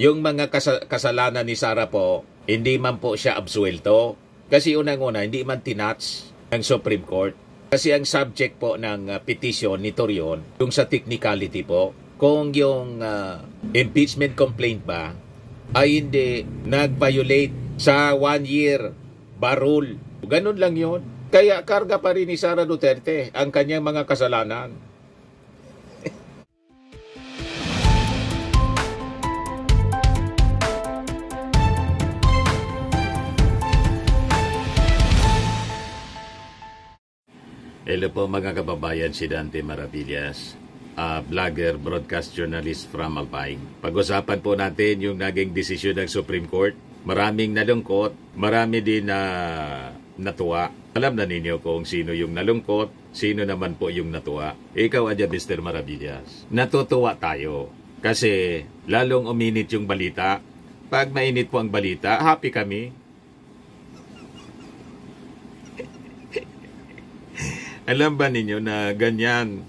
yung mga kasalanan ni Sara po, hindi man po siya absuelto. Kasi unang-una, hindi man tinatch ng Supreme Court. Kasi ang subject po ng petition ni Torion, yung sa technicality po, kung yung impeachment complaint ba ay hindi nag-violate sa 1 year bar rule. Ganun lang yun. Kaya karga pa rin ni Sara Duterte ang kanyang mga kasalanan. Hello po mga kababayan, si Dante Maravillas, vlogger, broadcast journalist from Alpine. Pag-usapan po natin yung naging desisyon ng Supreme Court. Maraming nalungkot, marami din na natuwa. Alam na ninyo kung sino yung nalungkot, sino naman po yung natuwa. Ikaw, Mr. Maravillas. Natutuwa tayo kasi lalong uminit yung balita. Pag mainit po ang balita, happy kami. Alam ba ninyo na ganyan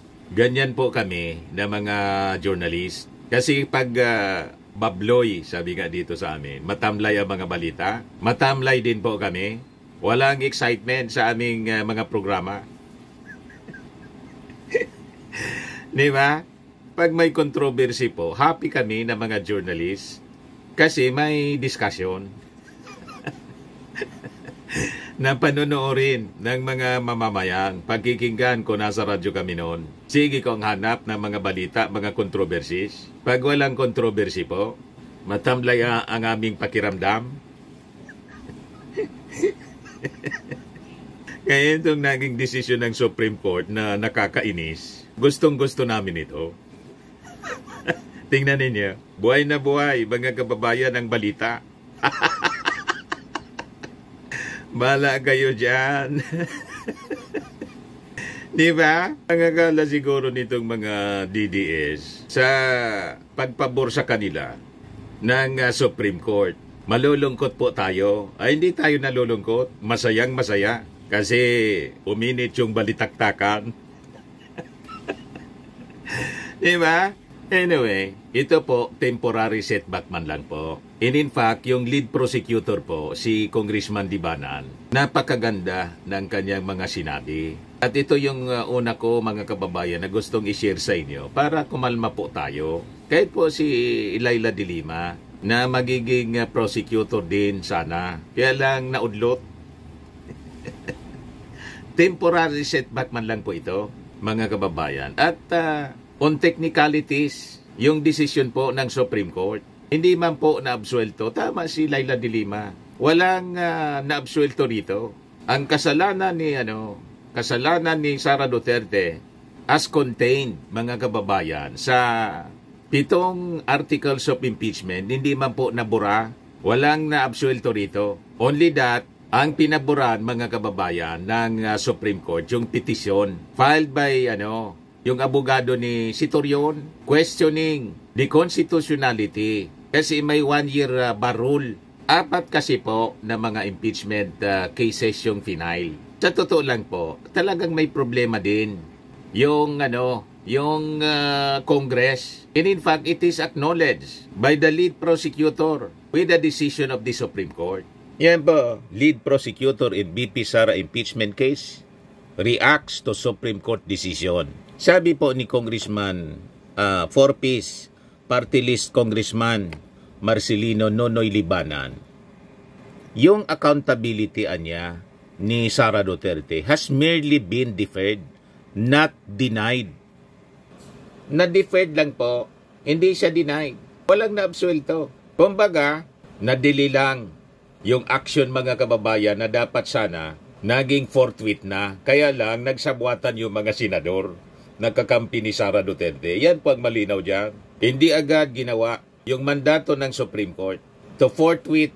po kami na mga journalist? Kasi pag babloy, sabi nga dito sa amin, matamlay ang mga balita, matamlay din po kami. Walang excitement sa aming mga programa. Di ba? Pag may controversy po, happy kami na mga journalist kasi may discussion na panonoorin ng mga mamamayan. Pagkikinggan ko nasa radyo kami noon. Sige kong hanap ng mga balita, mga controversies. Pag walang controversy po, matamlay ang aming pakiramdam. Kaya itong naging desisyon ng Supreme Court na nakakainis, gustong-gusto namin ito. Tingnan ninyo, buhay na buhay, mga kababayan ng balita. Bala kayo dyan. Di ba? Ang akala siguro nitong mga DDS sa pagpabor sa kanila ng Supreme Court. Malulungkot po tayo. Ay, hindi tayo nalulungkot. Masayang masaya. Kasi uminit yung balitaktakan. Di ba? Anyway, ito po, temporary setback man lang po. And in fact, yung lead prosecutor po, si Congressman Dibanan, napakaganda ng kanyang mga sinabi. At ito yung una ko, mga kababayan, na gustong i-share sa inyo para kumalma po tayo. Kahit po si Laila de Lima, na magiging prosecutor din sana. Kaya lang naudlot. Temporary setback man lang po ito, mga kababayan. At on technicalities, yung decision po ng Supreme Court, hindi man po naabsuelto. Tama si Laila de Lima. Walang naabsuelto rito. Ang kasalanan ni Sara Duterte as contained, mga kababayan, sa 7 articles of impeachment, hindi man po nabura. Walang naabsuelto rito. Only that, ang pinaburan, mga kababayan, ng Supreme Court, yung petition filed by yung abogado ni Torion, questioning the constitutionality kasi may 1 year bar rule. 4 kasi po na mga impeachment cases yung final. Sa totoo lang po, talagang may problema din yung Congress. And in fact, it is acknowledged by the lead prosecutor with the decision of the Supreme Court. Yan po, lead prosecutor in BP Sara impeachment case reacts to Supreme Court decision. Sabi po ni Congressman 4-piece party list Congressman Marcelino Nonoy Libanan, yung accountability niya ni Sara Duterte has merely been deferred, not denied. Na-deferred lang po, hindi siya denied. Walang naabsuelto. Kumbaga, nadili lang yung action, mga kababayan, na dapat sana naging forthwith na. Kaya lang, nagsabwatan yung mga senador nagkakampi ni Sara Duterte. Yan po ang malinaw dyan. Hindi agad ginawa yung mandato ng Supreme Court to forthwith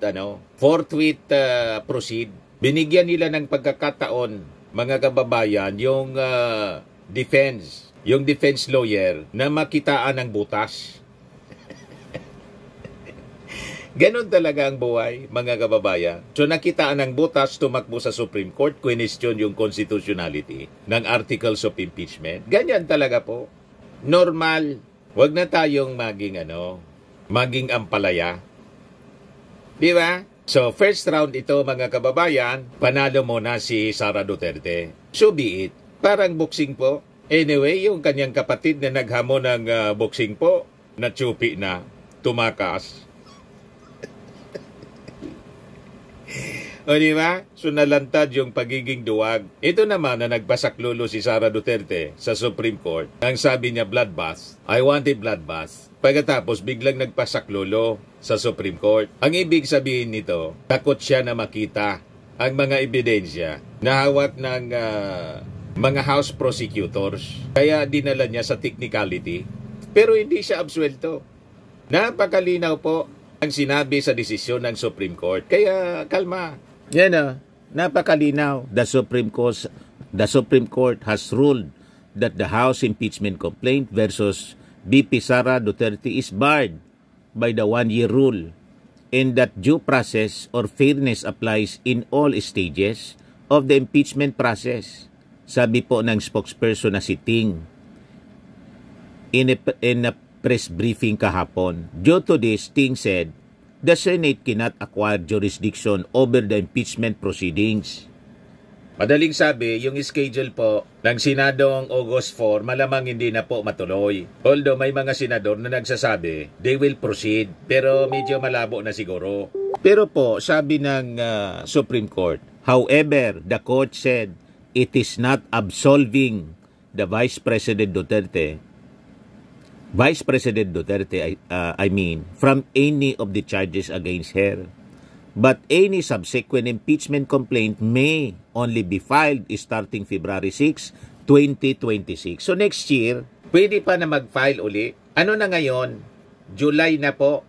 proceed. Binigyan nila ng pagkakataon, mga kababayan, yung defense lawyer na makitaan ng butas. Ganon talaga ang buhay, mga kababayan. So nakitaan ng butas, tumakbo sa Supreme Court, question yung constitutionality ng articles of impeachment. Ganyan talaga po. Normal. Huwag na tayong maging maging ampalaya. Di ba? So, first round ito mga kababayan, panalo muna si Sara Duterte. So be it. Parang boxing po. Anyway, yung kanyang kapatid na naghamon ng boxing po, natsupi na, tumakas. O di ba? So nalantad yung pagiging duwag. Ito naman na nagpasaklolo si Sara Duterte sa Supreme Court. Ang sabi niya, bloodbath. I want a bloodbath. Pagkatapos biglang nagpasaklolo sa Supreme Court. Ang ibig sabihin nito, takot siya na makita ang mga ebidensya na hawak ng mga House prosecutors. Kaya dinala niya sa technicality. Pero hindi siya absuelto. Napakalinaw po ang sinabi sa desisyon ng Supreme Court. Kaya kalma. Yan napakalinaw. The Supreme Court has ruled that the House impeachment complaint versus VP Sara Duterte is barred by the one-year rule and that due process or fairness applies in all stages of the impeachment process. Sabi po ng spokesperson na si Ting in a press briefing kahapon. Due to this, Ting said, the Senate cannot acquire jurisdiction over the impeachment proceedings. Madaling sabi, yung schedule po ng Senadong August 4, malamang hindi na po matuloy. Although may mga senador na nagsasabi, they will proceed, pero medyo malabo na siguro. Pero po, sabi ng Supreme Court, however, the court said, it is not absolving the Vice President Duterte, from any of the charges against her. But any subsequent impeachment complaint may only be filed starting February 6, 2026. So next year, pwede pa na mag-file uli. Ano na ngayon? July na po.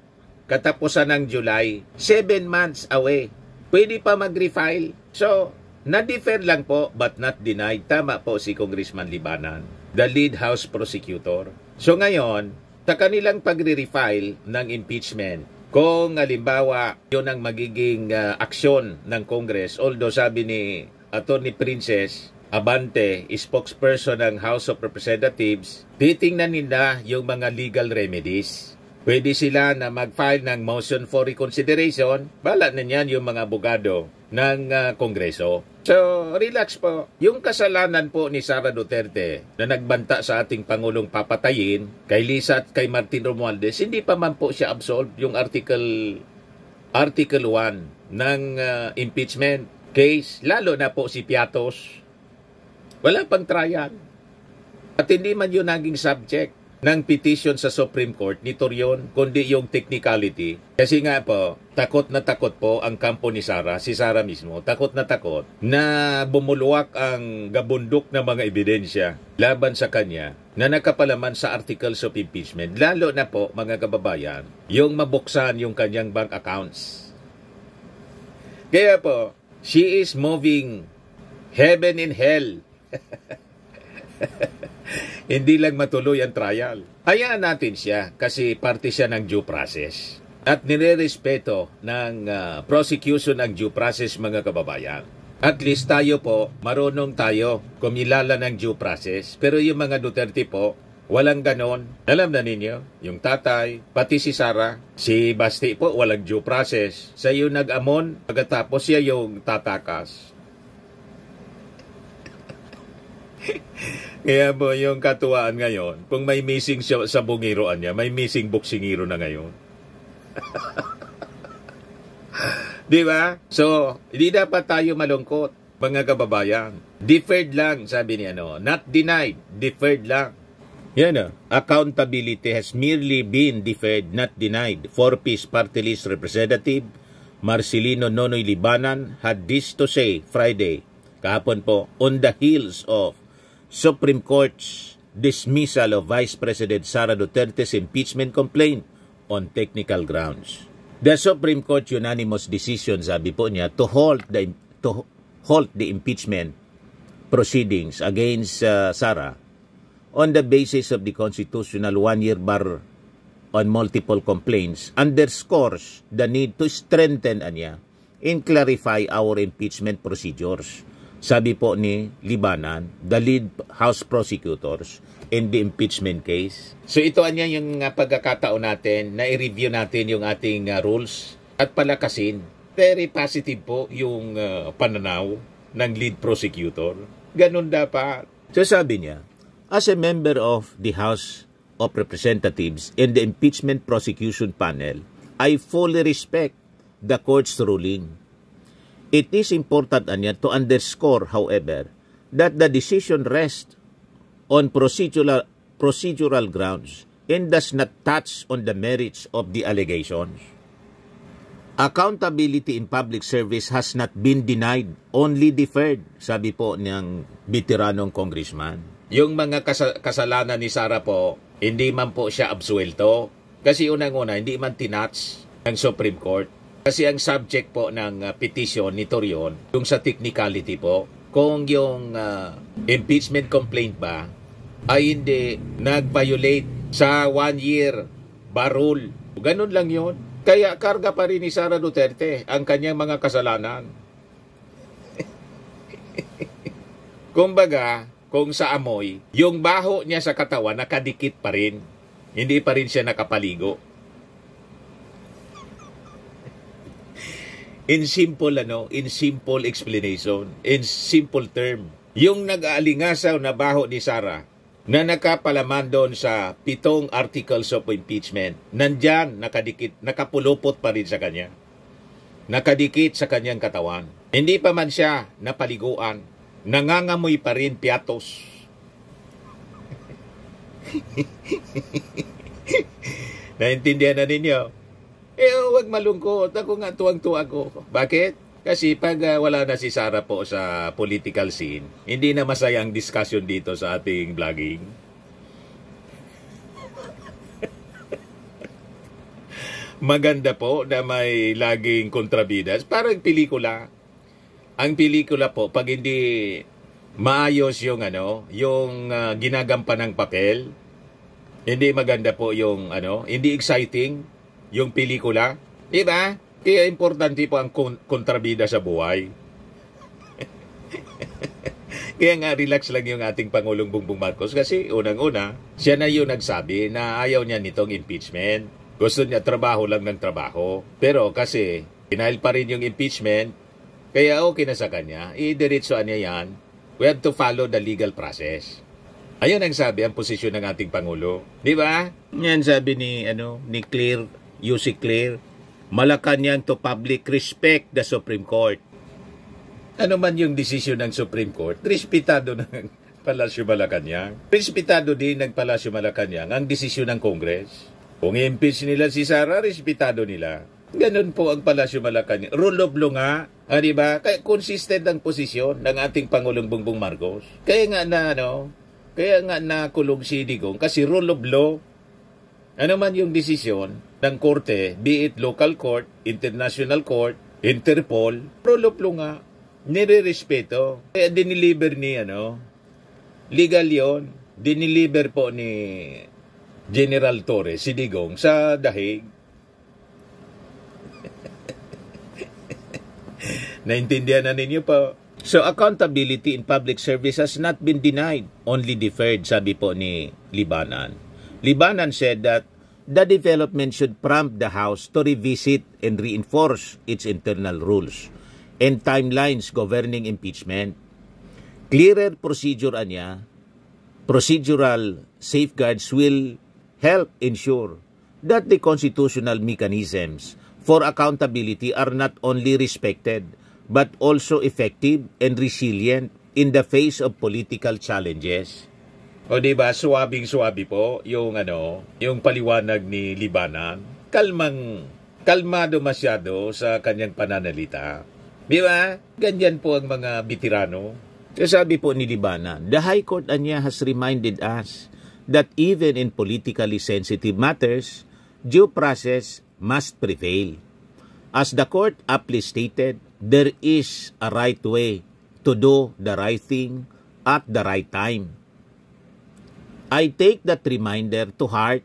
Katapusan ng July. 7 months away. Pwede pa mag-refile. So, na-defer lang po but not denied. Tama po si Congressman Libanan, the lead House prosecutor. So ngayon, sa kanilang pagre-refile ng impeachment, kung halimbawa yun ang magiging aksyon ng Congress, although sabi ni Attorney Princess Abante, spokesperson ng House of Representatives, titingnan nila yung mga legal remedies. Pwede sila na mag-file ng motion for reconsideration, bala na niyan yung mga abogado ng Kongreso. So, relax po. Yung kasalanan po ni Sara Duterte na nagbanta sa ating Pangulong papatayin, kay Lisa at kay Martin Romualdez, hindi pa man po siya absolved yung Article 1 ng impeachment case, lalo na po si Piatos. Wala pang trial. At hindi man yun naging subject ng petition sa Supreme Court ni Torion, kundi yung technicality. Kasi nga po, takot na takot po ang kampo ni Sara, si Sara mismo, takot na bumulwak ang gabundok ng mga ebidensya laban sa kanya na nakapalaman sa articles of impeachment. Lalo na po, mga kababayan, yung mabuksan yung kanyang bank accounts. Kaya po, she is moving heaven and hell. Hindi lang matuloy ang trial. Hayaan natin siya kasi parte siya ng due process. At nire-respeto ng prosecution ang due process, mga kababayan. At least tayo po, marunong tayo kumilala ng due process. Pero yung mga Duterte po, walang ganon. Alam na ninyo, yung tatay, pati si Sara, si Basti po, walang due process. Sa yung nag-amon, pagkatapos siya yung tatakas. Kaya po yung katuwaan ngayon, kung may missing siya sa bungiroan niya, may missing boksingiro na ngayon. Di ba? So, hindi dapat tayo malungkot, mga kababayan. Deferred lang, sabi ni not denied, deferred lang. Yan accountability has merely been deferred, not denied. 4-piece party list representative Marcelino Nonoy Libanan had this to say Friday, kahapon po, on the heels of Supreme Court's dismissal of Vice President Sara Duterte's impeachment complaint on technical grounds. The Supreme Court unanimous decision, sabi po niya, to halt the impeachment proceedings against Sara on the basis of the constitutional one-year bar on multiple complaints underscores the need to strengthen and clarify our impeachment procedures. Sabi po ni Libanan, the lead House prosecutors, in the impeachment case. So ito anya yung pagkakataon natin na i-review natin yung ating rules at palakasin. Very positive po yung pananaw ng lead prosecutor. Ganun dapat. So sabi niya, as a member of the House of Representatives in the impeachment prosecution panel, I fully respect the court's ruling. It is important anya to underscore, however, that the decision rests on procedural grounds and does not touch on the merits of the allegations. Accountability in public service has not been denied, only deferred, sabi po ng veteranong congressman. Yung mga kasalanan ni Sara po, hindi man po siya absuelto. Kasi unang-una, hindi man tinatch ng Supreme Court. Kasi ang subject po ng petition ni Torion, yung sa technicality po, kung yung impeachment complaint ba ay hindi nag-violate sa 1 year bar rule. Ganun lang yun. Kaya karga pa rin ni Sara Duterte ang kanyang mga kasalanan. Kumbaga, kung sa amoy, yung baho niya sa katawan nakadikit pa rin. Hindi pa rin siya nakapaligo. In simple explanation, in simple term, yung nag-aalingasaw na baho ni Sara na nakapalaman doon sa 7 articles of impeachment, nandyan, nakadikit, nakapulupot pa rin sa kanya. Nakadikit sa kanyang katawan. Hindi pa man siya napaliguan, nangangamoy pa rin piatos. Naintindihan na ninyo? Huwag malungkot. Ako nga tuwang-tuwa ko. Bakit? Kasi pag wala na si Sara po sa political scene, hindi na masaya ang discussion dito sa ating vlogging. Maganda po na may laging kontrabidas. Parang pelikula. Ang pelikula po, pag hindi maayos yung ginagampan ng papel, hindi maganda po yung hindi exciting yung pelikula. Di ba? Kaya importante po ang kontrabida sa buhay. Kaya nga relax lang yung ating Pangulong Bongbong Marcos kasi unang-una, siya na yung nagsabi na ayaw niya nitong impeachment. Gusto niya trabaho lang ng trabaho. Pero kasi pinahil pa rin yung impeachment, kaya okay na sa kanya, idiretsoan niya yan. We have to follow the legal process. Ayun ang sabi, ang posisyon ng ating Pangulo. Di ba? Yan sabi ni Claire, UC Claire, Malacanang to public, respect the Supreme Court. Ano man yung desisyon ng Supreme Court, respetado ng Palasyo Malacanang. Respetado din ng Palasyo Malacanang ang desisyon ng Congress. Kung i-impeach nila si Sara, respetado nila. Ganun po ang Palasyo Malacanang. Rule of law nga, di ba? Kaya consistent ang posisyon ng ating Pangulong Bongbong Marcos. Kaya nga nakulong si Digong kasi rule of law. Ano man yung desisyon ng korte, be it local court, international court, Interpol, rule of law nga, nire-respeto. Kaya diniliber ni legal yon, diniliber po ni General Torres, si Digong, sa dahig. Naintindihan na ninyo po? So, accountability in public service has not been denied, only deferred, sabi po ni Libanan. Libanan said that the development should prompt the House to revisit and reinforce its internal rules and timelines governing impeachment. Clearer procedural safeguards will help ensure that the constitutional mechanisms for accountability are not only respected but also effective and resilient in the face of political challenges. O diba, suwabing-suwabi po yung paliwanag ni Libanan. Kalmado masyado sa kanyang pananalita. Diba? Ganyan po ang mga veterano. Sabi po ni Libanan, the High Court has reminded us that even in politically sensitive matters, due process must prevail. As the court aptly stated, there is a right way to do the right thing at the right time. I take that reminder to heart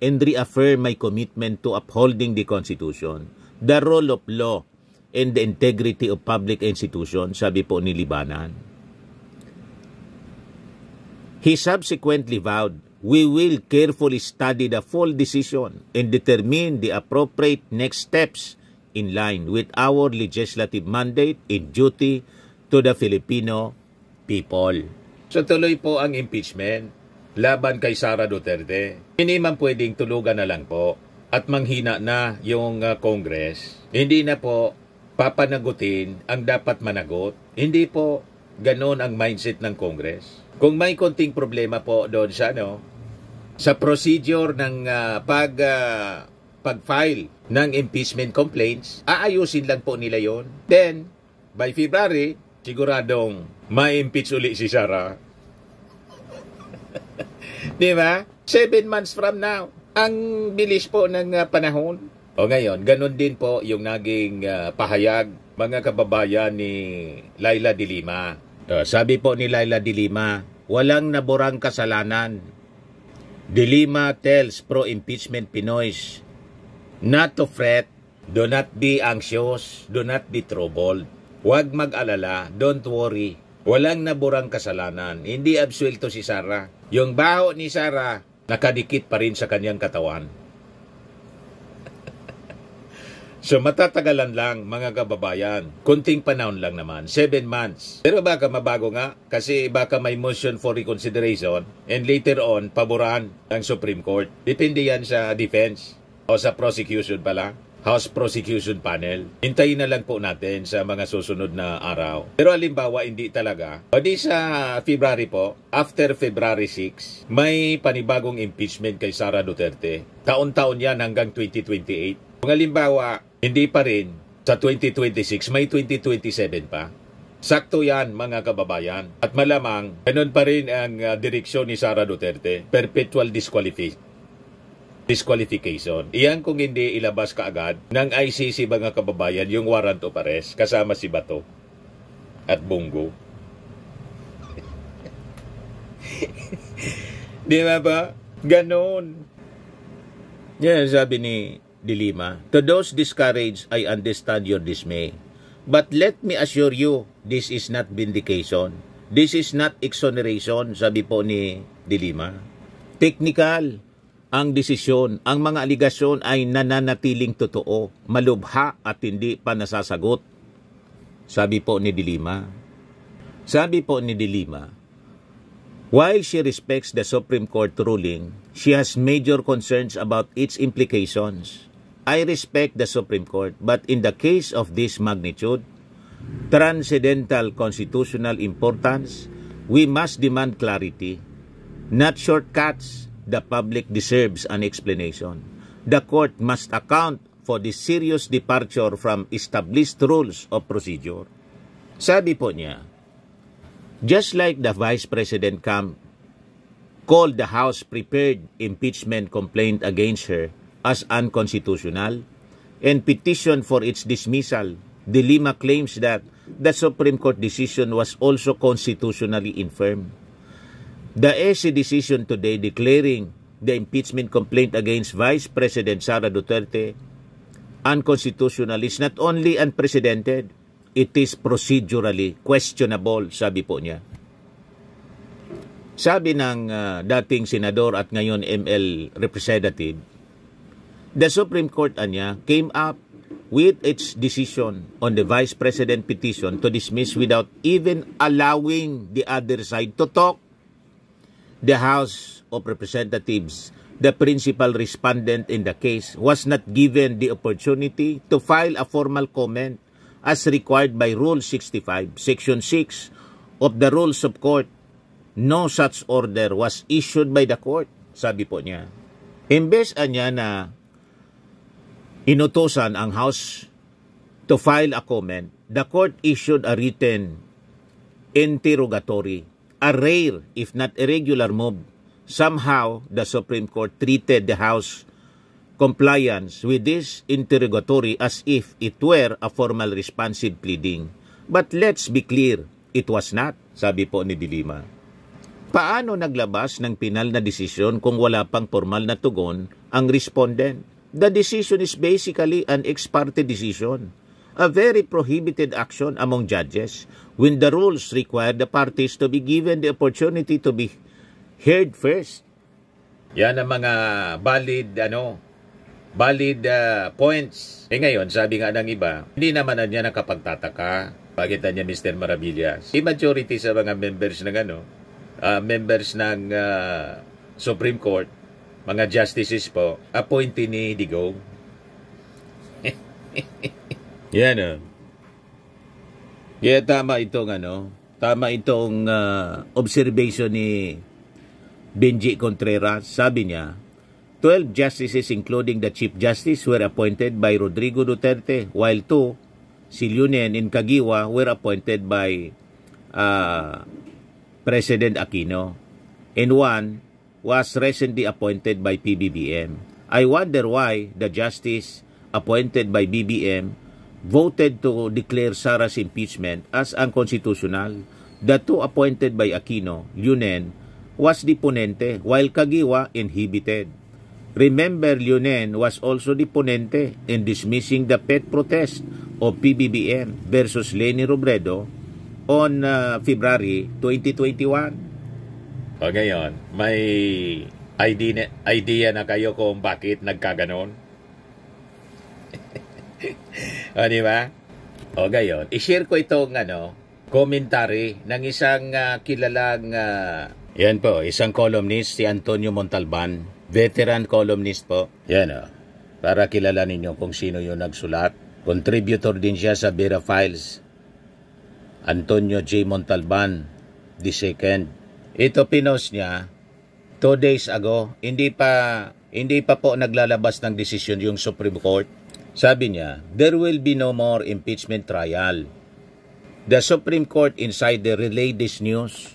and reaffirm my commitment to upholding the Constitution, the rule of law, and the integrity of public institutions, sabi po ni Libanan. He subsequently vowed, "We will carefully study the full decision and determine the appropriate next steps in line with our legislative mandate and duty to the Filipino people." So tuloy po ang impeachment laban kay Sara Duterte. Hindi man pwedeng tulugan na lang po at manghina na yung Congress. Hindi na po papanagutin ang dapat managot. Hindi po ganon ang mindset ng Congress. Kung may konting problema po doon sa procedure ng pag-file ng impeachment complaints, aayusin lang po nila yon. Then, by February, siguradong ma-impeach uli si Sara. Di ba? 7 months from now. Ang bilis po ng panahon. O ngayon, ganun din po yung naging pahayag, mga kababayan ni Laila de Lima. Sabi po ni Laila de Lima, walang naburang kasalanan. De Lima tells pro-impeachment Pinoys not to fret, do not be anxious, do not be troubled. Huwag mag-alala, don't worry. Walang naburang kasalanan. Hindi absuelto si Sara. Yung baho ni Sara, nakadikit pa rin sa kanyang katawan. So matatagalan lang mga kababayan. Kunting panahon lang naman, 7 months. Pero baka mabago nga kasi baka may motion for reconsideration and later on paboran ng Supreme Court. Depende yan sa defense o sa prosecution pala. House Prosecution Panel. Hintayin na lang po natin sa mga susunod na araw. Pero halimbawa hindi talaga. O di sa February po, after February 6, may panibagong impeachment kay Sara Duterte. Taon-taon yan hanggang 2028. Kung halimbawa, hindi pa rin sa 2026, may 2027 pa. Sakto yan mga kababayan. At malamang, ganun pa rin ang direksyon ni Sara Duterte. Perpetual disqualification. Iyan kung hindi ilabas kaagad ng ICC mga kababayan yung warrant of arrest kasama si Bato at Bongo. Di ba? Ganon. Yan sabi ni de Lima. To those discouraged, I understand your dismay. But let me assure you, this is not vindication. This is not exoneration, sabi po ni de Lima. Technical ang desisyon, ang mga aligasyon ay nananatiling totoo, malubha at hindi pa nasasagot. Sabi po ni de Lima. Sabi po ni de Lima, while she respects the Supreme Court ruling, she has major concerns about its implications. I respect the Supreme Court, but in the case of this magnitude, transcendental constitutional importance, we must demand clarity, not shortcuts. The public deserves an explanation. The court must account for the serious departure from established rules of procedure. Sabi po niya, just like the Vice President Camp called the House prepared impeachment complaint against her as unconstitutional and petitioned for its dismissal, de Lima claims that the Supreme Court decision was also constitutionally infirm. The SC decision today declaring the impeachment complaint against Vice President Sara Duterte unconstitutional is not only unprecedented, it is procedurally questionable, sabi po niya. Sabi ng dating senador at ngayon ML representative, the Supreme Court anya came up with its decision on the Vice President petition to dismiss without even allowing the other side to talk. The House of Representatives, the principal respondent in the case, was not given the opportunity to file a formal comment as required by Rule 65, Section 6 of the Rules of Court. No such order was issued by the court, sabi po niya. Imbes niya na inutusan ang House to file a comment, the court issued a written interrogatory, a rare, if not irregular move. Somehow, the Supreme Court treated the House compliance with this interrogatory as if it were a formal responsive pleading. But let's be clear, it was not, sabi po ni de Lima. Paano naglabas ng pinal na desisyon kung wala pang formal na tugon ang respondent? The decision is basically an ex parte decision, a very prohibited action among judges when the rules require the parties to be given the opportunity to be heard first. Yan ang mga valid points. Ngayon, sabi nga ng iba, hindi naman niya nakapagtataka. Bakit niya Mr. Maravillas? The majority sa mga members ng Supreme Court, mga justices po, appointee ni Digong. Yan Kaya tama itong observation ni Benji Contreras. Sabi niya, 12 justices including the Chief Justice were appointed by Rodrigo Duterte, while 2, si Leonen and Kagiwa, were appointed by President Aquino, and 1 was recently appointed by PBBM. I wonder why the justice appointed by BBM voted to declare Sara's impeachment as unconstitutional. The 2 appointed by Aquino, Leonen, was the ponente, while Kagiwa inhibited. Remember, Leonen was also the ponente in dismissing the pet protest of PBBM versus Leni Robredo on February 2021. O ngayon, may idea na kayo kung bakit nagkaganon? O diba? O ngayon, i-share ko itong commentary ng isang kilalang yan po, isang columnist, si Antonio Montalban, veteran columnist po. Yan para kilala ninyo kung sino yung nagsulat. Contributor din siya sa Vera Files. Antonio J. Montalban, II. Ito pinost niya 2 days ago. Hindi pa po naglalabas ng desisyon yung Supreme Court. Sabi niya, there will be no more impeachment trial. The Supreme Court insider relayed this news.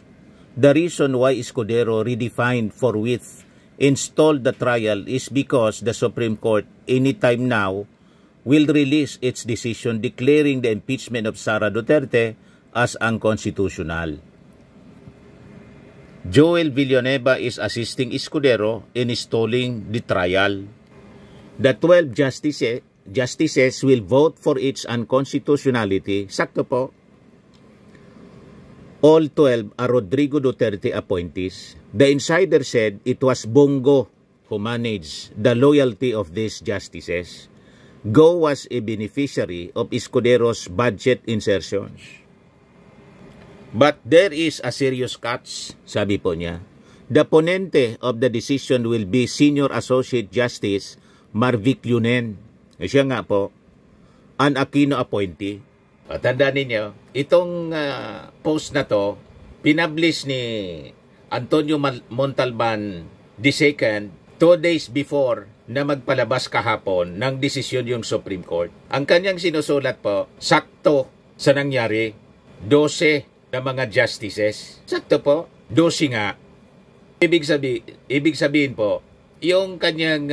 The reason why Escudero redefined forthwith installed the trial is because the Supreme Court anytime now will release its decision declaring the impeachment of Sara Duterte as unconstitutional. Joel Villanueva is assisting Escudero in installing the trial. The 12 justices will vote for its unconstitutionality. Sakto po. All 12 are Rodrigo Duterte appointees. The insider said it was Bongo who managed the loyalty of these justices. Go was a beneficiary of Escudero's budget insertions. But there is a serious catch, sabi po niya. The ponente of the decision will be Senior Associate Justice Marvic Leonen. Siya nga po, an Aquino appointee. Tandaan ninyo, itong post na to, pinablish ni Antonio Montalban II 2 days before na magpalabas kahapon ng desisyon yung Supreme Court. Ang kanyang sinusulat po, sakto sa nangyari, 12 na mga justices. Sakto po, 12 nga. Ibig sabihin po, yung kanyang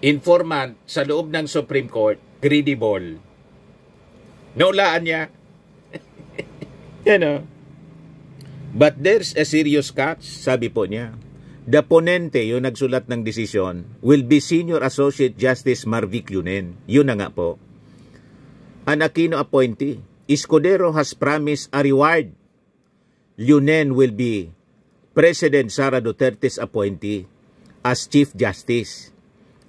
informant sa loob ng Supreme Court, credible. Naulaan niya. But there's a serious catch, sabi po niya. The ponente, yung nagsulat ng desisyon, will be Senior Associate Justice Marvic Leonen. Yun na nga po. An Aquino appointee. Escudero has promised a reward. Leonen will be President Sara Duterte's appointee as Chief Justice.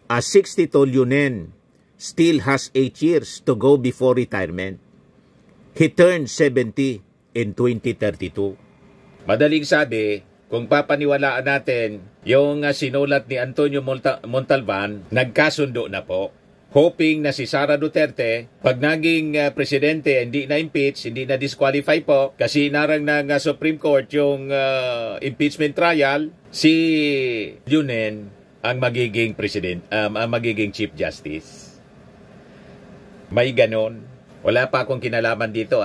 As 62, Leonen still has 8 years to go before retirement. He turned 70 in 2032. Madaling sabi, kung papaniwalaan natin yung sinulat ni Antonio Montalban, nagkasundo na po. Hoping na si Sara Duterte, pag naging presidente, hindi na-impeach, hindi na-disqualify po, kasi narang ng Supreme Court yung impeachment trial, si Leonen ang magiging magiging Chief Justice. May ganon. Wala pa akong kinalaman dito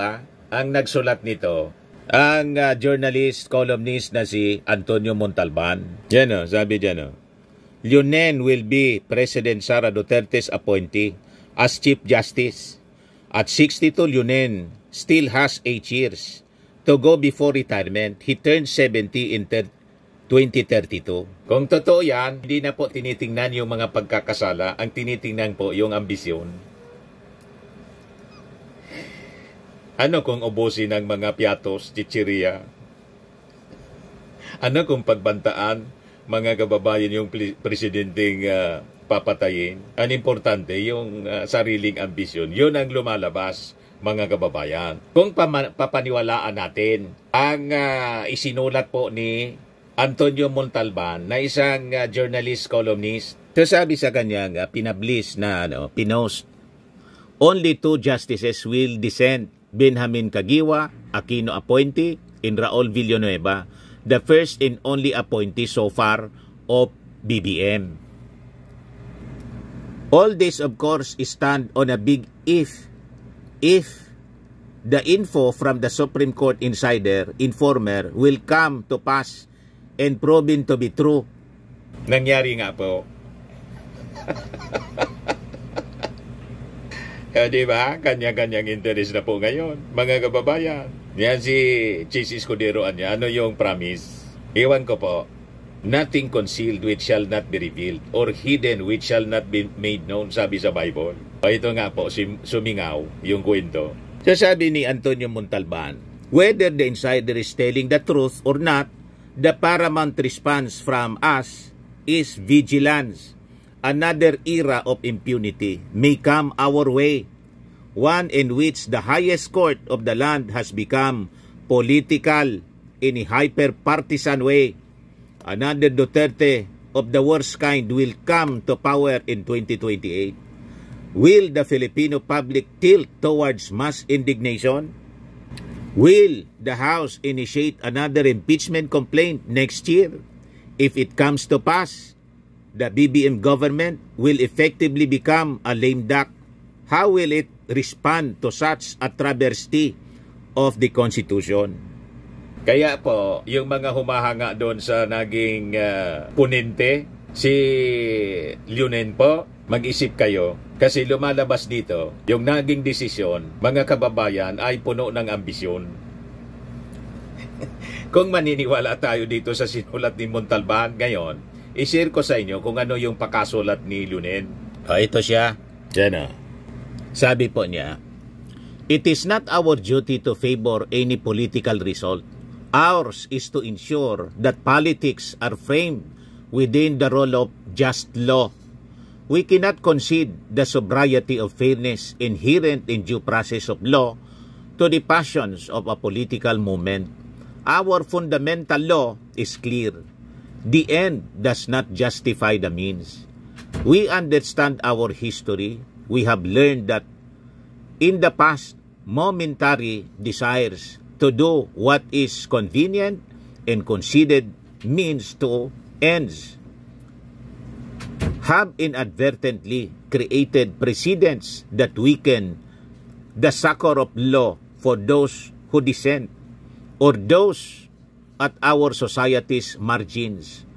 Ang nagsulat nito, ang journalist, columnist na si Antonio Montalban. Yan sabi dyan Leonen will be President Sara Duterte's appointee as Chief Justice. At 62, Leonen still has 8 years to go before retirement. He turned 70 in 2032. Kung totoo yan, hindi na po tinitingnan yung mga pagkakasala. Ang tinitingnan po yung ambisyon. Ano kung ubusin ng mga piatos, chichirya? Ano kung pagbantaan, mga kababayan, yung presidenteng papatayin? Ang importante, yung sariling ambisyon. Yun ang lumalabas, mga kababayan. Kung papaniwalaan natin ang isinulat po ni Antonio Montalban na isang journalist, columnist, so sabi sa kanyang pinablis na pinost, only 2 justices will dissent, Benjamin Caguioa, Aquino Appointee, and Raul Villanueva, the first and only appointee so far of BBM. All this, of course, stand on a big if. If the info from the Supreme Court insider, informer, will come to pass and proven to be true. Nangyari nga po. Di ba? Kanya-kanyang interest na po ngayon, mga kababayan. Yan si Chis Escudero, ano yung promise? Iwan ko po. Nothing concealed which shall not be revealed, or hidden which shall not be made known, sabi sa Bible. O ito nga po, sumingaw yung kwento. So sabi ni Antonio Montalban, whether the insider is telling the truth or not, the paramount response from us is vigilance. Another era of impunity may come our way, one in which the highest court of the land has become political in a hyper-partisan way. Another Duterte of the worst kind will come to power in 2028. Will the Filipino public tilt towards mass indignation? Will the House initiate another impeachment complaint next year? If it comes to pass, the BBM government will effectively become a lame duck. How will it respond to such a travesty of the Constitution? Kaya po, yung mga humahanga doon sa naging punente, si Lunen po, mag-isip kayo. Kasi lumalabas dito, yung naging desisyon, mga kababayan, ay puno ng ambisyon. Kung maniniwala tayo dito sa sinulat ni Montalban ngayon, i-share ko sa inyo kung ano yung pakasulat ni Lunen. Ito siya. Diyan. Sabi po niya, it is not our duty to favor any political result. Ours is to ensure that politics are framed within the role of just law. We cannot concede the sobriety of fairness inherent in due process of law to the passions of a political movement. Our fundamental law is clear. The end does not justify the means. We understand our history. We have learned that in the past, momentary desires to do what is convenient and considered means to ends have inadvertently created precedents that weaken the succor of law for those who dissent or those at our society's margins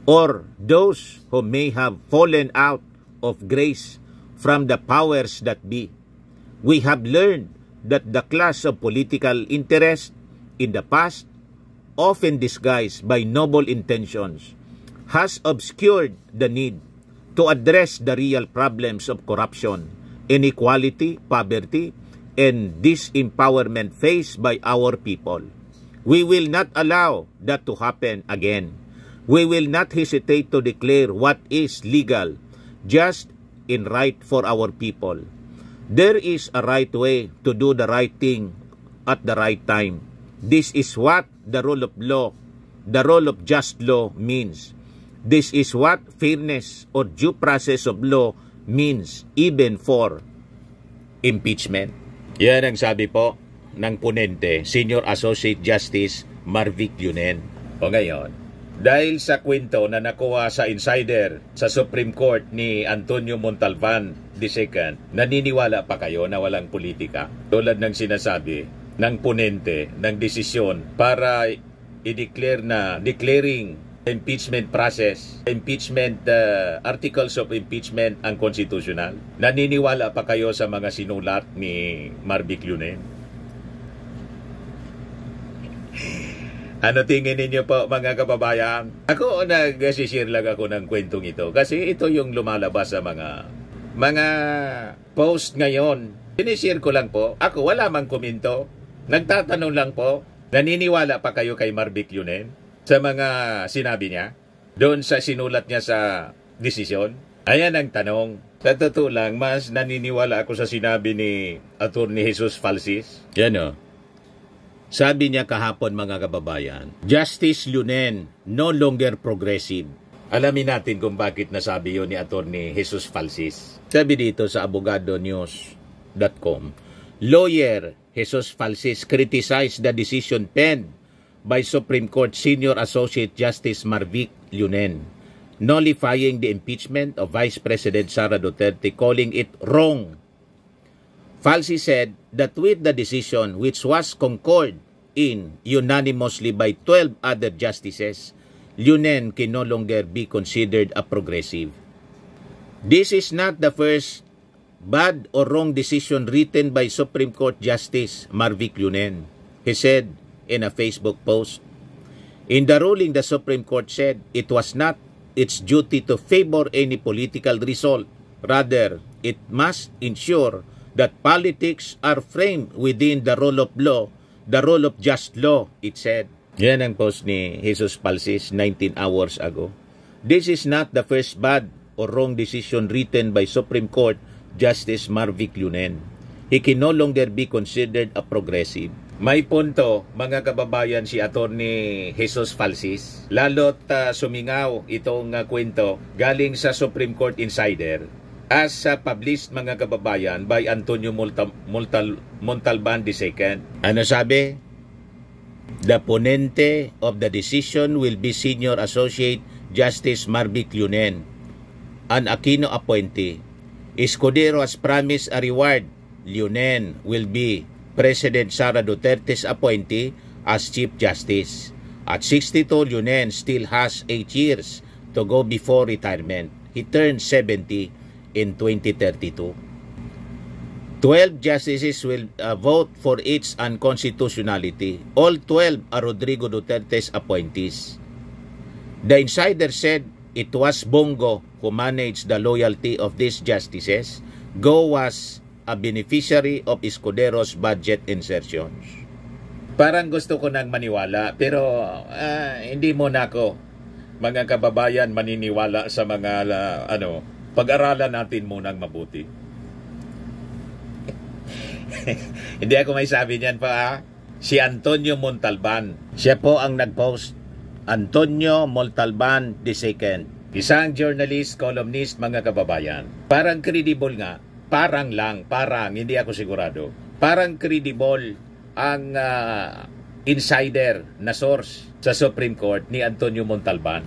or those who may have fallen out of grace from the powers that be. We have learned that the class of political interest in the past, often disguised by noble intentions, has obscured the need to address the real problems of corruption, inequality, poverty, and disempowerment faced by our people. We will not allow that to happen again. We will not hesitate to declare what is legal, just, and right for our people. There is a right way to do the right thing at the right time. This is what the rule of law, the role of just law means. This is what fairness or due process of law means even for impeachment. Yan ang sabi po ng ponente, Senior Associate Justice Marvic Lunen. O ngayon, dahil sa kwento na nakuha sa insider sa Supreme Court ni Antonio Montalban II, naniniwala pa kayo na walang politika? Tulad ng sinasabi ng ponente ng desisyon para i-declare na declaring impeachment process, impeachment articles of impeachment ang constitutional. Naniniwala pa kayo sa mga sinulat ni Marvic Lunen? Ano tingin ninyo po, mga kababayan? Ako nag-share lang ako ng kwentong ito kasi ito yung lumalabas sa mga post ngayon. Sinishare ko lang po. Ako wala mang komento. Nagtatanong lang po. Naniniwala pa kayo kay Marvic Lunen? sa mga sinabi niya? Doon sa sinulat niya sa desisyon? Ayan ang tanong. Sa totoo lang, mas naniniwala ako sa sinabi ni Atty. Jesus Falsis. Yan o. Sabi niya kahapon, mga kababayan, Justice Lunen no longer progressive. Alamin natin kung bakit nasabi yun ni Atty. Jesus Falsis. Sabi dito sa abogadonews.com, Lawyer Jesus Falsis criticized the decision penned by Supreme Court Senior Associate Justice Marvic Lunen, nullifying the impeachment of Vice President Sara Duterte, calling it wrong. Falsi said that with the decision, which was concurred in unanimously by 12 other justices, Lunen can no longer be considered a progressive. This is not the first bad or wrong decision written by Supreme Court Justice Marvic Lunen, he said in a Facebook post. In the ruling, the Supreme Court said it was not its duty to favor any political result. Rather, it must ensure that politics are framed within the rule of law, the rule of just law, it said. Yan ang post ni Jesus Falsis 19 hours ago. This is not the first bad or wrong decision written by Supreme Court Justice Marvic Lunen. He can no longer be considered a progressive. May punto, mga kababayan, si Atty. Jesus Falsis. Lalo't sumingaw itong kwento galing sa Supreme Court Insider as published, mga kababayan, by Antonio Montalban II. Ano sabi? The ponente of the decision will be Senior Associate Justice Marvic Lunen, an Aquino appointee. Escudero has promised a reward. Lunen will be President Sara Duterte's appointee as Chief Justice. At 62, Lunen still has 8 years to go before retirement. He turned 70 in 2032. 12 justices will vote for its unconstitutionality. All 12 are Rodrigo Duterte's appointees. The insider said it was Bongo who managed the loyalty of these justices. Go was a beneficiary of Escudero's budget insertions. Parang gusto ko nang maniwala, pero hindi mo na ako, mga kababayan, maniniwala sa mga pag-aralan natin munang mabuti. Hindi ako may sabi niyan pa. Si Antonio Montalban, siya po ang nag-post. Antonio Montalban II, isang journalist, columnist, mga kababayan. Parang credible nga. Parang, hindi ako sigurado. Parang credible ang insider na source sa Supreme Court ni Antonio Montalban.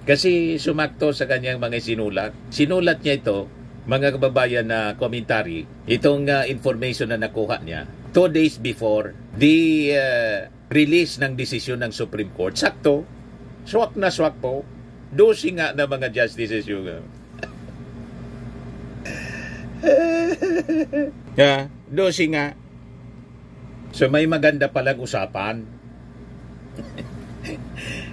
Kasi sumakto sa kanyang mga sinulat. Sinulat niya ito, mga kababayan, na commentary, itong information na nakuha niya 2 days before the release ng desisyon ng Supreme Court. Sakto, swak na swak po. 12 nga na mga justices yung... Yeah, 12 nga. So may maganda palang usapan.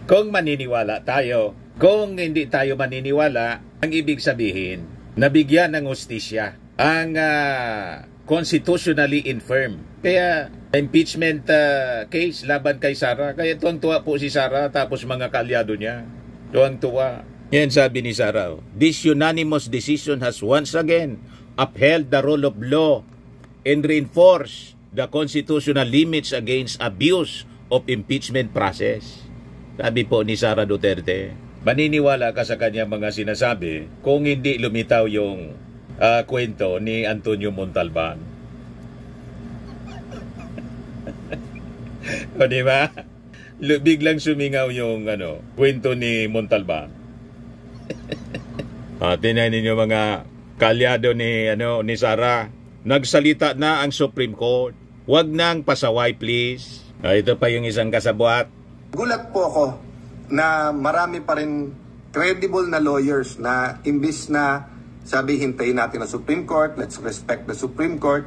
Kung maniniwala tayo, kung hindi tayo maniniwala, ang ibig sabihin, nabigyan ng hustisya ang constitutionally infirm. Kaya impeachment case laban kay Sara, kaya tuwang-tuwa po si Sara, tapos mga kalyado niya, tuwang-tuwa. Yan sabi ni Sara, this unanimous decision has once again upheld the rule of law and reinforced the constitutional limits against abuse of impeachment process. Sabi po ni Sara Duterte. Maniniwala ka sa kanyang mga sinasabi kung hindi lumitaw yung kwento ni Antonio Montalban. O diba? Biglang sumingaw yung kwento ni Montalban. Tinan ninyo mga kalyado ni Sara. Nagsalita na ang Supreme Court. Huwag nang pasaway, please. Ito pa yung isang kasabwat. Gulat po ako na marami pa rin credible na lawyers na imbis na sabi hintayin natin ang Supreme Court, let's respect the Supreme Court.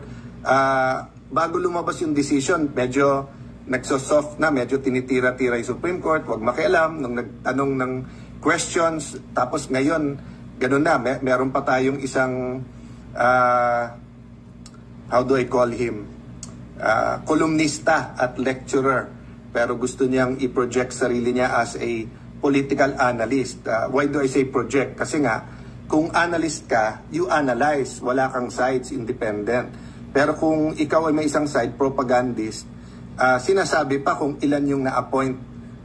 Bago lumabas yung decision, medyo nagsosoft na, medyo tinitira-tira yung Supreme Court, huwag makialam, nung nagtanong ng questions, tapos ngayon, ganun na, meron pa tayong isang, how do I call him, kolumnista at lecturer pero gusto niyang i-project sarili niya as a political analyst. Why do I say project? Kasi nga, kung analyst ka, you analyze, wala kang sides, independent. Pero kung ikaw ay may isang side, propagandist, sinasabi pa kung ilan yung na-appoint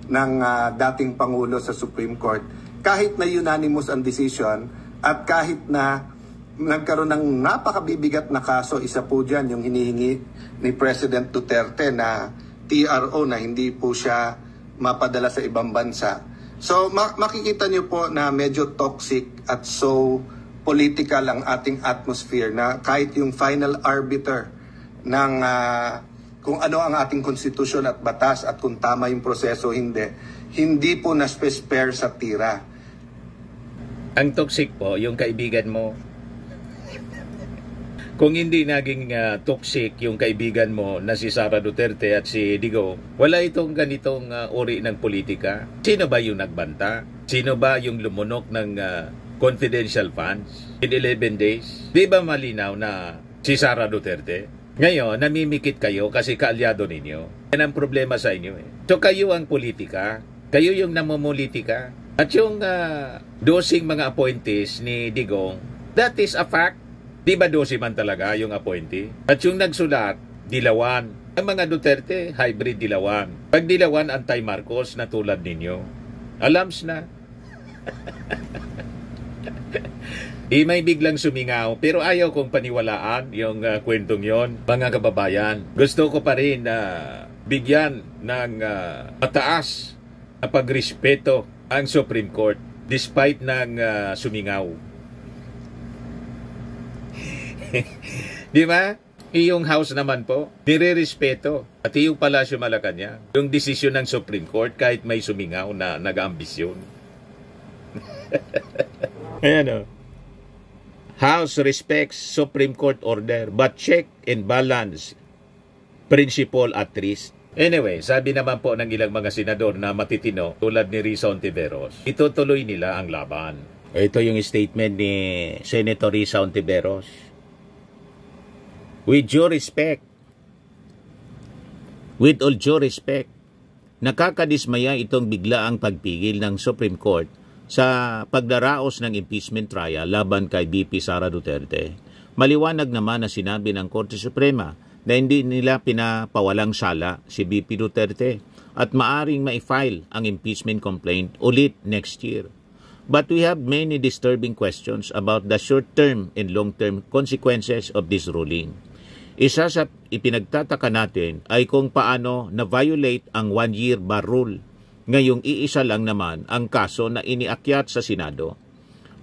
ng dating Pangulo sa Supreme Court. Kahit na unanimous ang decision at kahit na nagkaroon ng napakabibigat na kaso, isa po dyan yung hinihingi ni President Duterte na TRO na hindi po siya mapadala sa ibang bansa. So makikita niyo po na medyo toxic at so political ang ating atmosphere na kahit yung final arbiter ng kung ano ang ating konstitusyon at batas at kung tama yung proseso hindi po na-spare sa tira. Ang toxic po, yung kaibigan mo. Kung hindi naging toxic yung kaibigan mo na si Sara Duterte at si Digo, wala itong ganitong uri ng politika. Sino ba yung nagbanta? Sino ba yung lumunok ng confidential funds in 11 days? Di ba malinaw na si Sara Duterte? Ngayon, namimikit kayo kasi kaalyado ninyo. Yan ang problema sa inyo. So kayo ang politika, kayo yung namumulitika. At yung dosing mga appointees ni Digong, that is a fact. Di ba 12 man talaga yung appointee? At yung nagsulat, Dilawan. Ang mga Duterte, hybrid Dilawan. Pag Dilawan, anti-Marcos na tulad ninyo. Alams na. May biglang sumingaw, pero ayaw kong paniwalaan yung kwentong yon. Mga kababayan, gusto ko pa rin bigyan ng mataas na pagrespeto ang Supreme Court despite ng sumingaw. Di ba? Iyong house naman po, nire-respeto. At iyong Palasyo Malacanang, yung desisyon ng Supreme Court kahit may sumingaw na nag-ambisyon. Ayan o. House respects Supreme Court order but check and balance principle at risk. Anyway, sabi naman po ng ilang mga senador na matitino tulad ni Risa Ontiveros, itutuloy nila ang laban. Ito yung statement ni Senator Risa Ontiveros. With all due respect, nakakadismaya itong biglaang pagpigil ng Supreme Court sa pagdaraos ng impeachment trial laban kay BP Sara Duterte. Maliwanag naman na sinabi ng Korte Suprema na hindi nila pinapawalang sala si BP Duterte at maaring ma-file ang impeachment complaint ulit next year. But we have many disturbing questions about the short-term and long-term consequences of this ruling. Isa sa ipinagtataka natin ay kung paano na-violate ang one-year bar rule. Ngayong iisa lang naman ang kaso na iniakyat sa Senado.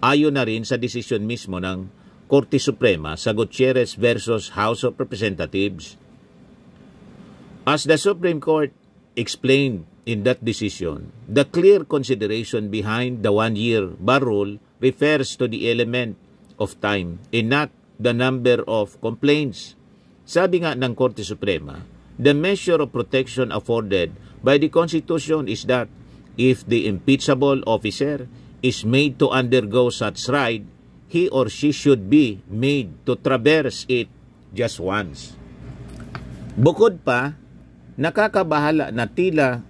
Ayon na rin sa desisyon mismo ng Korte Suprema sa Gutierrez versus House of Representatives. As the Supreme Court explained in that decision, the clear consideration behind the one-year bar rule refers to the element of time and not the number of complaints. Sabi nga ng Korte Suprema, the measure of protection afforded by the Constitution is that if the impeachable officer is made to undergo such ride, he or she should be made to traverse it just once. Bukod pa, nakakabahala na tila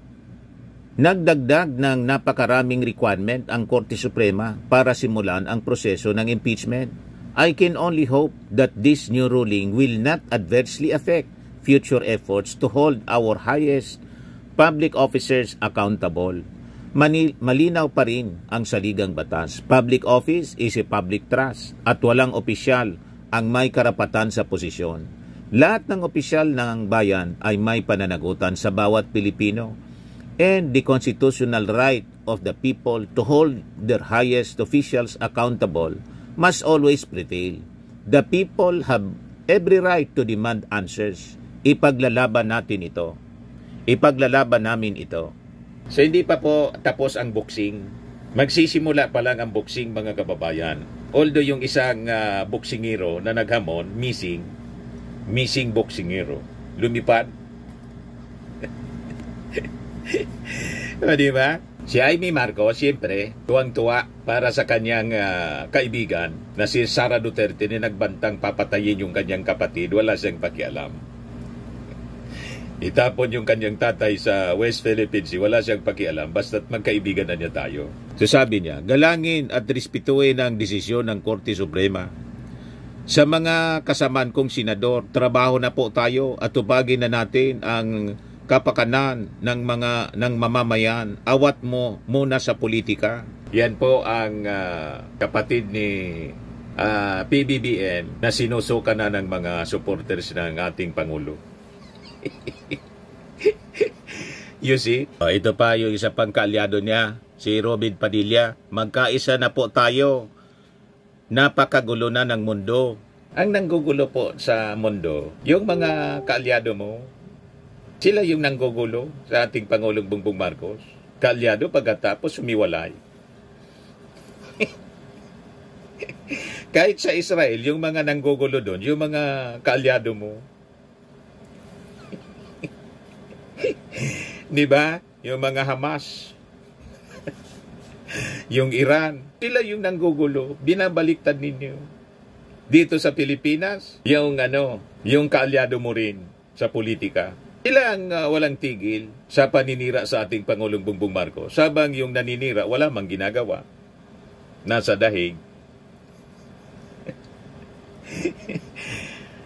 nagdagdag ng napakaraming requirement ang Korte Suprema para simulan ang proseso ng impeachment. I can only hope that this new ruling will not adversely affect future efforts to hold our highest public officers accountable. Malinaw pa rin ang saligang batas. Public office is a public trust at walang opisyal ang may karapatan sa posisyon. Lahat ng opisyal ng bayan ay may pananagutan sa bawat Pilipino, and the constitutional right of the people to hold their highest officials accountable must always prevail. The people have every right to demand answers. Ipaglalaban natin ito. Ipaglalaban namin ito. So hindi pa po tapos ang boxing. Magsisimula pa lang ang boxing, mga kababayan. Although yung isang boksingero na naghamon, missing boksingero, lumipad. Di ba? Si Amy Marcos, siyempre, tuwang-tuwa para sa kanyang kaibigan na si Sara Duterte na nagbantang papatayin yung kanyang kapatid. Wala siyang pakialam. Itapon yung kanyang tatay sa West Philippines, wala siyang pakialam, basta't magkaibigan na niya tayo. So sabi niya, galangin at respetuhin ang desisyon ng Korte Suprema. Sa mga kasamaan kong senador, trabaho na po tayo at tupagin na natin ang kapakanan ng mamamayan. Awat mo muna sa politika. Yan po ang kapatid ni PBBM na sinusuka na ng mga supporters ng ating Pangulo. You see? Ito pa yung isa pang kaalyado niya, si Robin Padilla. Magkaisa na po tayo. Napakagulo na ng mundo. Ang nanggugulo po sa mundo, yung mga kaalyado mo, sila yung nanggugulo sa ating Pangulong Bongbong Marcos. Kaalyado pagkatapos umiwalay. Kahit sa Israel, yung mga nanggugulo doon, yung mga kaalyado mo. Diba? Yung mga Hamas. Yung Iran. Sila yung nanggugulo. Binabaliktad ninyo. Dito sa Pilipinas, yung kaalyado mo rin sa politika. Sila ang walang tigil sa paninira sa ating Pangulong Bongbong Marcos. Sabang yung naninira, wala mang ginagawa. Nasa dahig.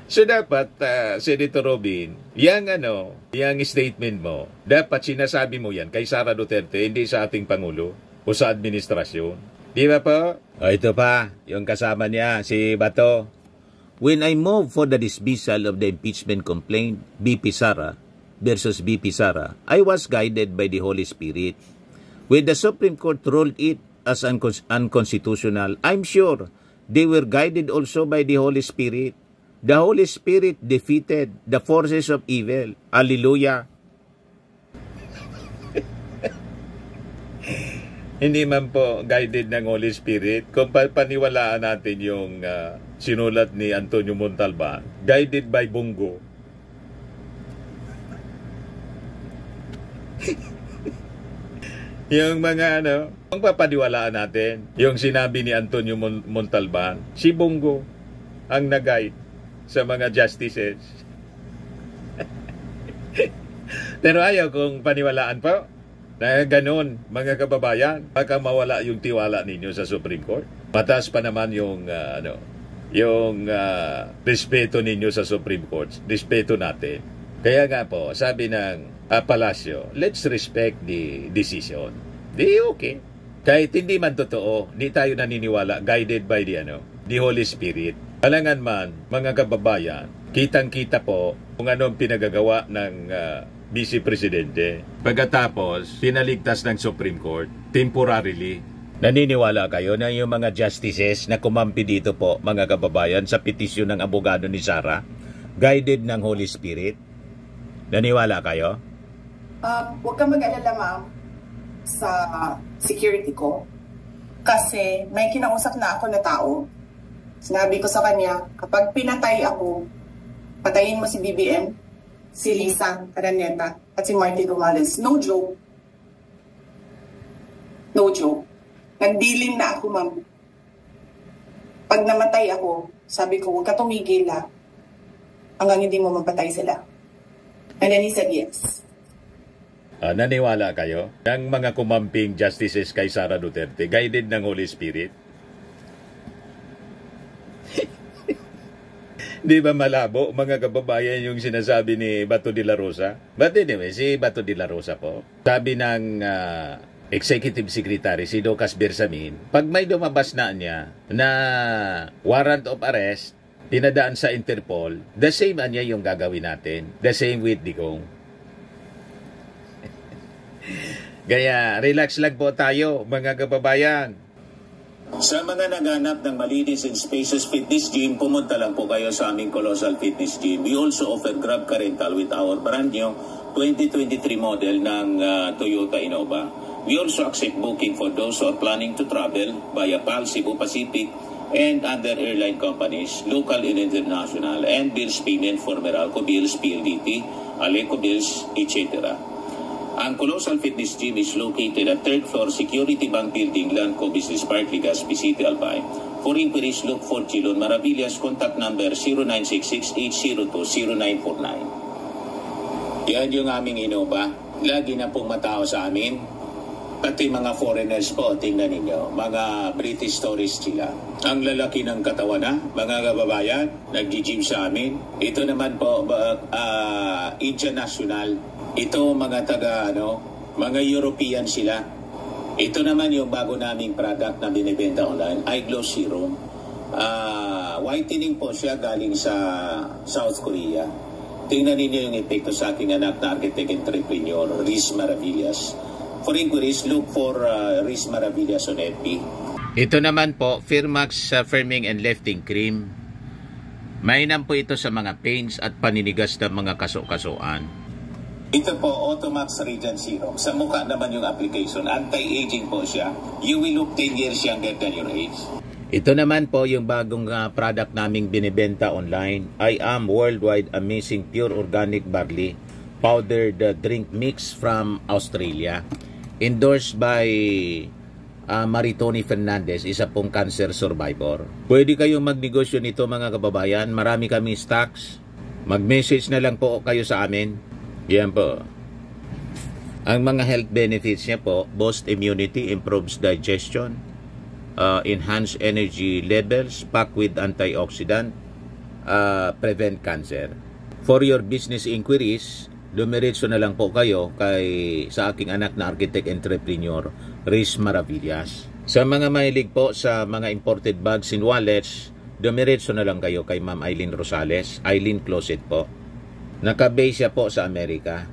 So dapat, Senator Robin, yung statement mo, dapat sinasabi mo yan kay Sara Duterte, hindi sa ating Pangulo o sa administrasyon. Di ba po? Ito pa, yung kasama niya, si Bato. When I moved for the dismissal of the impeachment complaint, BP Sara versus BP Sara, I was guided by the Holy Spirit. When the Supreme Court ruled it as unconstitutional, I'm sure they were guided also by the Holy Spirit. The Holy Spirit defeated the forces of evil. Hallelujah. Hindi man po guided ng Holy Spirit. Kung paniwalaan natin yung sinulat ni Antonio Montalban, guided by Bongo. Yung mga kung papaniwalaan natin, yung sinabi ni Antonio Montalban, si Bongo ang nag-guide sa mga justices. Pero ayaw kung paniwalaan po na ganun, mga kababayan, baka mawala yung tiwala ninyo sa Supreme Court. Mataas pa naman yung respeto ninyo sa Supreme Court. Respeto natin. Kaya nga po, sabi ng Palacio, let's respect the decision. Di okay. Kahit hindi man totoo, di tayo naniniwala, guided by the Holy Spirit. Alangan man, mga kababayan, kitang-kita po kung anong pinagagawa ng Vice Presidente. Pagkatapos, pinaligtas ng Supreme Court, temporarily. Naniniwala kayo na yung mga justices na kumampi dito po, mga kababayan, sa petisyon ng abogado ni Sara, guided ng Holy Spirit? Naniwala kayo? Huwag kang mag-alala, ma'am, sa security ko. Kasi may kinausap na ako na tao. Sinabi ko sa kanya, kapag pinatay ako, patayin mo si BBM, si Lisa Araneta, at si Marty Romales. No joke. No joke. Nagdilim na ako, ma'am. Pag namatay ako, sabi ko, huwag ka tumigil ha, hanggang hindi mo mapatay sila. And then he said yes. Naniwala kayo ng mga kumamping justices kay Sara Duterte, guided ng Holy Spirit? Di ba malabo, mga kababayan, yung sinasabi ni Bato de la Rosa? But anyway, si Bato de la Rosa po, sabi ng Executive Secretary, si Docas Bersamin, pag may lumabas na niya na warrant of arrest, pinadaan sa Interpol, the same anya yung gagawin natin. The same with Digong. Kaya, relax lang po tayo, mga kababayan. Sa mga naghanap ng malinis and spacious fitness gym, pumunta lang po kayo sa aming Colossal Fitness Gym. We also offer Grab Car Rental with our brand new 2023 model ng Toyota Innova. We also accept booking for those who are planning to travel via PAL, Cebu Pacific, and other airline companies, local and international, and bills payment for Meralco Bills, PLDT, Aleco Bills, etc. Ang Colossal Fitness Gym is located at 3rd floor Security Bank Building, Lanco Business Park, Legazpi City, Albay. For inquiries, look for Chilon Maravillas. Contact number 0966-802-0949. Yan yung aming Innova. Lagi na pong matao sa amin. Pati mga foreigners po, tingnan ninyo, mga British tourists sila. Ang lalaki ng katawan na, mga kababayan, nag-gym sa amin. Ito naman po, international. Ito mga mga European sila. Ito naman yung bago naming product na binibenta online, Eye Glow Serum. Whitening po siya galing sa South Korea. Tingnan ninyo yung epekto sa aking anak na architect entrepreneur, Riz Maravillas. For inquiries, look for Riz Maravillas on FB. Ito naman po, Firmax Firming and Lifting Cream. Mainam po ito sa mga pains at paninigas ng mga kaso-kasuan. Ito po, Automax Radiant Serum. Sa mukha naman yung application. Anti-aging po siya. You will look 10 years younger than your age. Ito naman po yung bagong product naming binibenta online. I Am Worldwide Amazing Pure Organic Barley Powdered Drink Mix from Australia. Endorsed by Maritoni Fernandez, isa pong cancer survivor. Pwede kayong magnegosyo nito mga kababayan. Marami kami stocks. Mag-message na lang po kayo sa amin. Yan po. Ang mga health benefits niya po, boost immunity, improves digestion, enhance energy levels, packed with antioxidant, prevent cancer. For your business inquiries, dumiretso na lang po kayo sa aking anak na architect entrepreneur, Riz Maravillas. Sa mga mahilig po sa mga imported bags and wallets, dumiretso na lang kayo kay Ma'am Eileen Rosales, Eileen Closet po. Naka-base siya po sa Amerika.